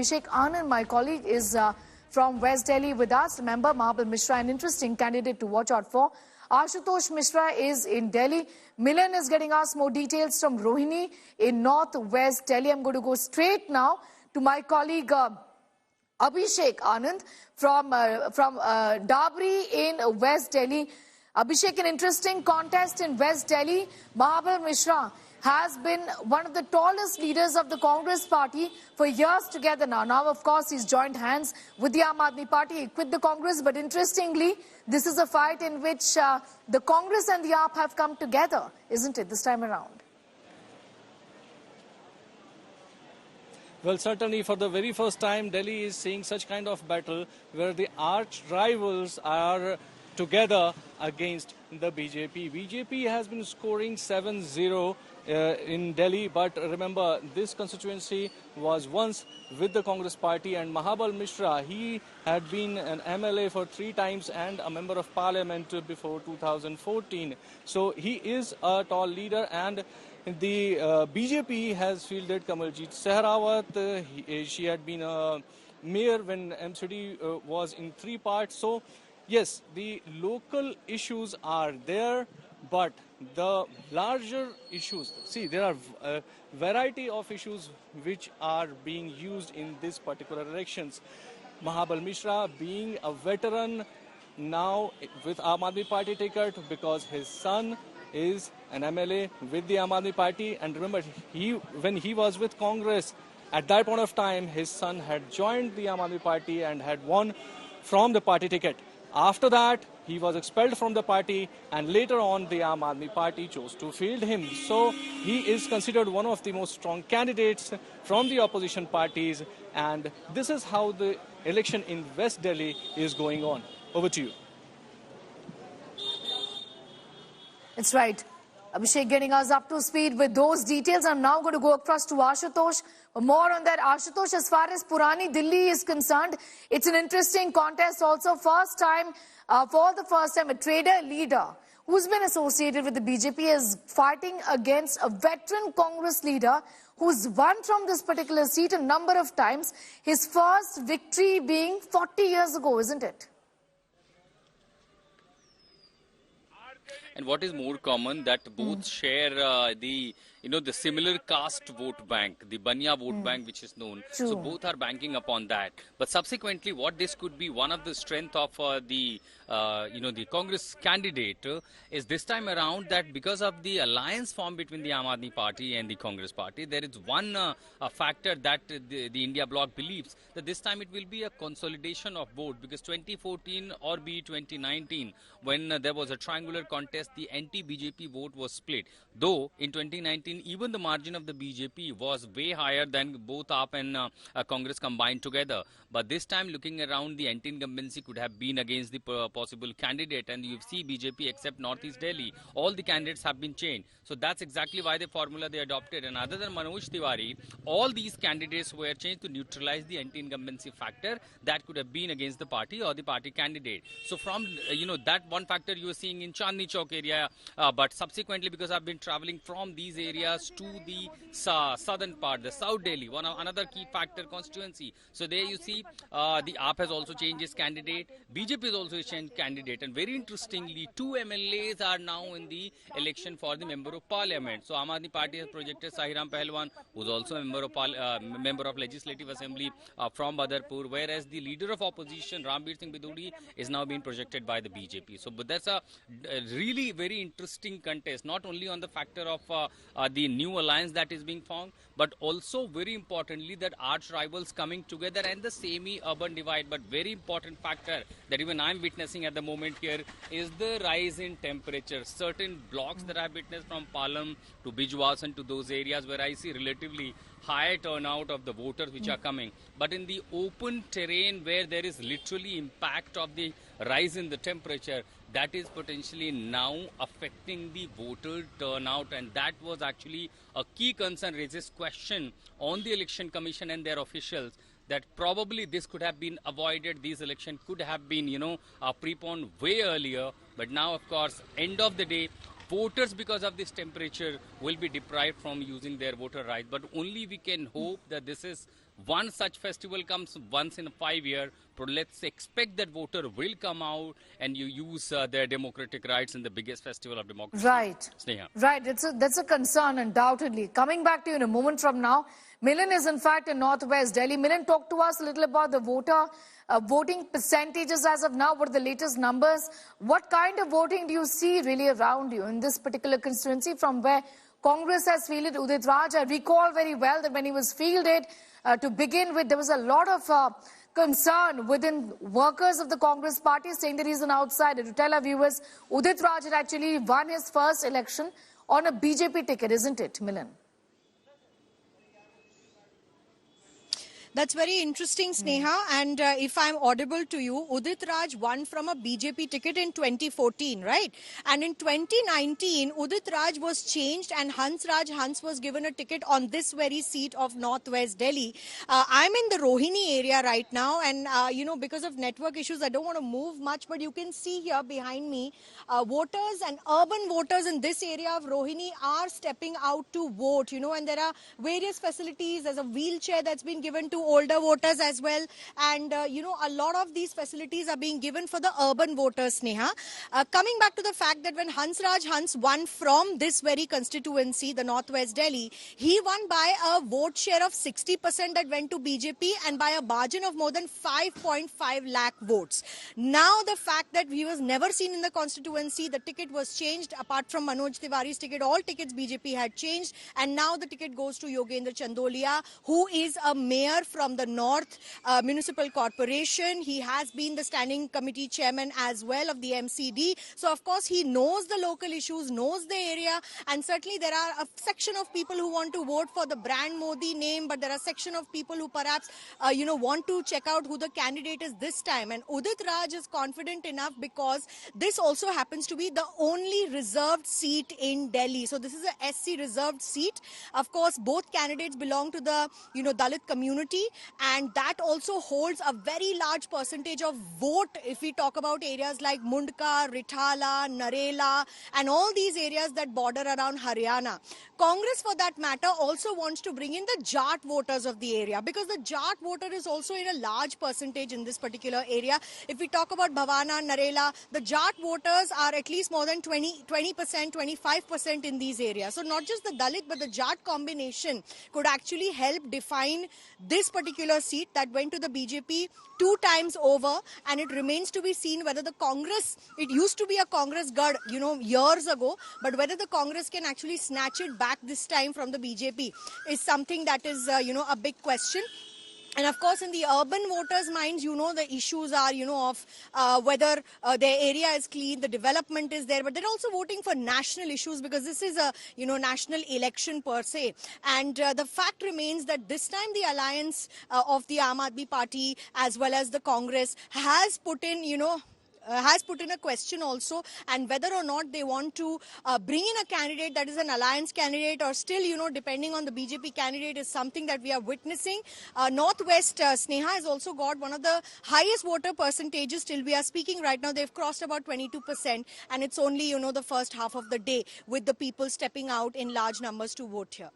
Abhishek Anand, my colleague, is from West Delhi with us. Remember, Mahabal Mishra, an interesting candidate to watch out for. Ashutosh Mishra is in Delhi. Milan is getting us more details from Rohini in North-West Delhi. I'm going to go straight now to my colleague Abhishek Anand from Dabri in West Delhi. Abhishek, an interesting contest in West Delhi. Mahabal Mishra has been one of the tallest leaders of the Congress party for years together now. Now, of course, he's joined hands with the Aam Aadmi Party. He quit the Congress, but interestingly, this is a fight in which the Congress and the AAP have come together, isn't it, this time around? Well, certainly for the very first time, Delhi is seeing such kind of battle where the arch rivals are together against the BJP. BJP has been scoring 7-0 in Delhi, but remember, this constituency was once with the Congress party, and Mahabal Mishra, he had been an MLA for 3 times and a member of parliament before 2014. So he is a tall leader, and the BJP has fielded Kamaljeet Sehrawat. She had been a mayor when MCD was in 3 parts. So yes, the local issues are there, but the larger issues, see, there are a variety of issues which are being used in this particular elections. Mahabal Mishra being a veteran now with Aam Aadmi Party ticket because his son is an MLA with the Aam Aadmi Party, and remember, when he was with Congress, at that point of time, his son had joined the Aam Aadmi Party and had won from the party ticket. After that, he was expelled from the party, and later on the Aam Aadmi Party chose to field him. So he is considered one of the most strong candidates from the opposition parties, and this is how the election in West Delhi is going on. Over to you. It's right. Abhishek getting us up to speed with those details. I'm now going to go across to Ashutosh. More on that. Ashutosh, as far as Purani Delhi is concerned, it's an interesting contest also. For the first time, a trader leader who's been associated with the BJP is fighting against a veteran Congress leader who's won from this particular seat a number of times. His first victory being 40 years ago, isn't it? And what is more common, that both share the similar caste vote bank, the Banya vote bank, which is known. True. So both are banking upon that. But subsequently, what this could be one of the strength of the Congress candidate is this time around that because of the alliance formed between the Aam Aadmi Party and the Congress Party, there is one factor that the India bloc believes that this time it will be a consolidation of vote, because 2014 or be 2019, when there was a triangular contest, the anti-BJP vote was split. Though in 2019, even the margin of the BJP was way higher than both AAP and Congress combined together. But this time, looking around, the anti-incumbency could have been against the possible candidate. And you see BJP except Northeast Delhi, all the candidates have been changed. So that's exactly why the formula they adopted. And other than Manoj Tiwari, all these candidates were changed to neutralize the anti-incumbency factor that could have been against the party or the party candidate. So from, that one factor you are seeing in Chandni Chowk area, but subsequently, because I've been traveling from these areas to the southern part, the South Delhi, another key factor constituency. So there you see the AAP has also changed its candidate. BJP has also changed candidate. And very interestingly, 2 MLAs are now in the election for the member of parliament. So Aam Aadmi Party has projected Sahiram Pahalwan, who's also a member of Legislative Assembly from Badarpur, whereas the leader of opposition, Rambir Singh Biduri, is now being projected by the BJP. So but that's a really very interesting contest, not only on the factor of the new alliance that is being formed, but also very importantly that arch rivals coming together and the semi-urban divide. But very important factor that even I'm witnessing at the moment here is the rise in temperature. Certain blocks that I've witnessed from Palam to Bijwas and to those areas where I see relatively high turnout of the voters which are coming. But in the open terrain where there is literally impact of the rise in the temperature, that is potentially now affecting the voter turnout, and that was actually a key concern, raises question on the Election Commission and their officials that probably this could have been avoided. These elections could have been, preponed way earlier. But now, of course, end of the day, voters, because of this temperature, will be deprived from using their voter rights. But only we can hope that this is One such festival comes once in 5 years, but let's expect that voter will come out and you use their democratic rights in the biggest festival of democracy. Right. Sneha. Right. That's a concern, undoubtedly. Coming back to you in a moment from now, Milan is in fact in northwest Delhi. Milan, talk to us a little about the voting percentages as of now. What are the latest numbers? What kind of voting do you see really around you in this particular constituency from where Congress has fielded Udit Raj? I recall very well that when he was fielded, to begin with, there was a lot of concern within workers of the Congress party saying that he's an outsider. To tell our viewers, Udit Raj had actually won his first election on a BJP ticket, isn't it, Milan? That's very interesting, Sneha. And if I'm audible to you, Udit Raj won from a BJP ticket in 2014, right? And in 2019, Udit Raj was changed and Hans Raj Hans was given a ticket on this very seat of Northwest Delhi. I'm in the Rohini area right now, and because of network issues, I don't want to move much, but you can see here behind me, voters and urban voters in this area of Rohini are stepping out to vote, and there are various facilities. There's a wheelchair that's been given to older voters as well, and a lot of these facilities are being given for the urban voters, Sneha. Coming back to the fact that when Hans Raj Hans won from this very constituency, the Northwest Delhi, he won by a vote share of 60% that went to BJP and by a margin of more than 5.5 lakh votes. Now the fact that he was never seen in the constituency, the ticket was changed. Apart from Manoj Tiwari's ticket, all tickets BJP had changed, and now the ticket goes to Yogendra Chandolia, who is a mayor from the North Municipal Corporation. He has been the standing committee chairman as well of the MCD. So, of course, he knows the local issues, knows the area, and certainly there are a section of people who want to vote for the brand Modi name, but there are a section of people who perhaps, want to check out who the candidate is this time. And Udit Raj is confident enough because this also happens to be the only reserved seat in Delhi. So, this is a SC reserved seat. Of course, both candidates belong to the, Dalit community, and that also holds a very large percentage of vote if we talk about areas like Mundka, Rithala, Narela, and all these areas that border around Haryana. Congress, for that matter, also wants to bring in the Jat voters of the area, because the Jat voter is also in a large percentage in this particular area. If we talk about Bhavana, Narela, the Jat voters are at least more than 20%, 25% in these areas. So not just the Dalit, but the Jat combination could actually help define this particular seat that went to the BJP 2 times over, and it remains to be seen whether the Congress, it used to be a Congress gad, years ago, but whether the Congress can actually snatch it back this time from the BJP is something that is, a big question. And of course, in the urban voters' minds, the issues are, of whether their area is clean, the development is there, but they're also voting for national issues because this is a, national election per se. And the fact remains that this time the alliance of the Aam Aadmi Party as well as the Congress has put in, a question also, and whether or not they want to bring in a candidate that is an alliance candidate or still, depending on the BJP candidate is something that we are witnessing. Northwest, Sneha has also got one of the highest voter percentages till we are speaking right now. They've crossed about 22%, and it's only, the first half of the day with the people stepping out in large numbers to vote here.